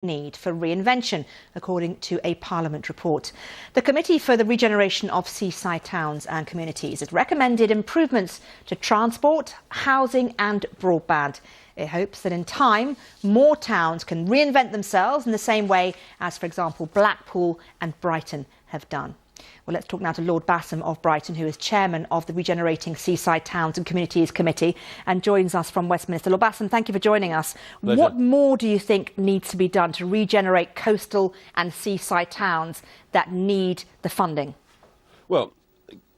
need for reinvention, according to a Parliament report. The Committee for the Regeneration of Seaside Towns and Communities has recommended improvements to transport, housing and broadband. It hopes that in time, more towns can reinvent themselves in the same way as, for example, Blackpool and Brighton have done. Well, let's talk now to Lord Bassam of Brighton, who is chairman of the Regenerating Seaside Towns and Communities Committee and joins us from Westminster. Lord Bassam, thank you for joining us. Pleasure. What more do you think needs to be done to regenerate coastal and seaside towns that need the funding? Well,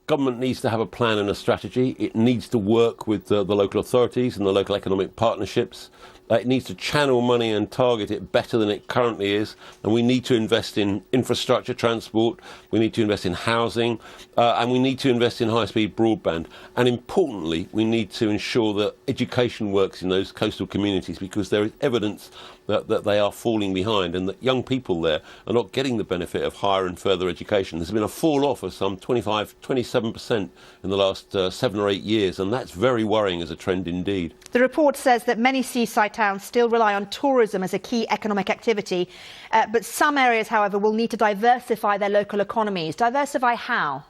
government needs to have a plan and a strategy. It needs to work with the local authorities and the local economic partnerships. It needs to channel money and target it better than it currently is. And we need to invest in infrastructure, transport. We need to invest in housing. And we need to invest in high-speed broadband. And importantly, we need to ensure that education works in those coastal communities, because there is evidence that they are falling behind and that young people there are not getting the benefit of higher and further education. There's been a fall off of some 27% in the last 7 or 8 years, and that's very worrying as a trend indeed. The report says that many seaside towns still rely on tourism as a key economic activity, but some areas, however, will need to diversify their local economies. Diversify how?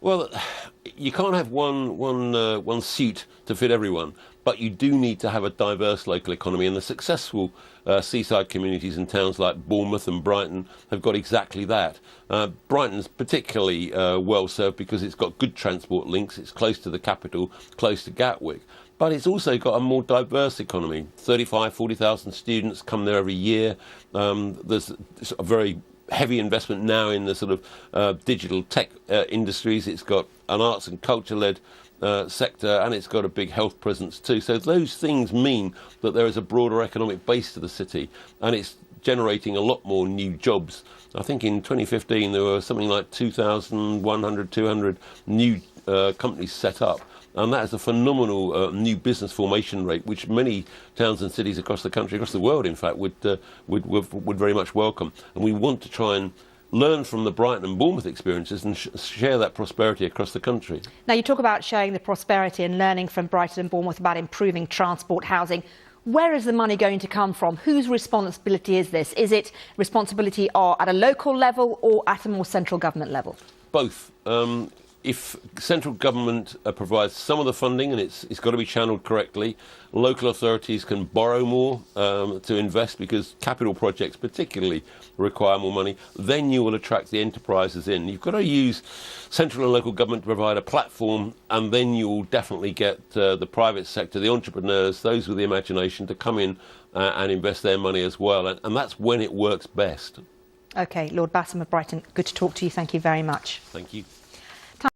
Well, you can't have one suit to fit everyone, but you do need to have a diverse local economy, and the successful seaside communities in towns like Bournemouth and Brighton have got exactly that. Brighton's particularly well served because it's got good transport links, it's close to the capital, close to Gatwick, but it's also got a more diverse economy. 40,000 students come there every year. There's a very heavy investment now in the sort of digital tech industries. It's got an arts and culture-led sector, and it's got a big health presence too. So those things mean that there is a broader economic base to the city, and it's generating a lot more new jobs. I think in 2015 there were something like 200 new companies set up. And that is a phenomenal new business formation rate, which many towns and cities across the country, across the world, in fact, would very much welcome. And we want to try and learn from the Brighton and Bournemouth experiences and share that prosperity across the country. Now, you talk about sharing the prosperity and learning from Brighton and Bournemouth about improving transport, housing. Where is the money going to come from? Whose responsibility is this? Is it responsibility at a local level or at a more central government level? Both. If central government provides some of the funding, and it's got to be channeled correctly, local authorities can borrow more to invest, because capital projects particularly require more money, then you will attract the enterprises in. You've got to use central and local government to provide a platform, and then you will definitely get the private sector, the entrepreneurs, those with the imagination to come in and invest their money as well. And that's when it works best. OK, Lord Bassam of Brighton, good to talk to you. Thank you very much. Thank you.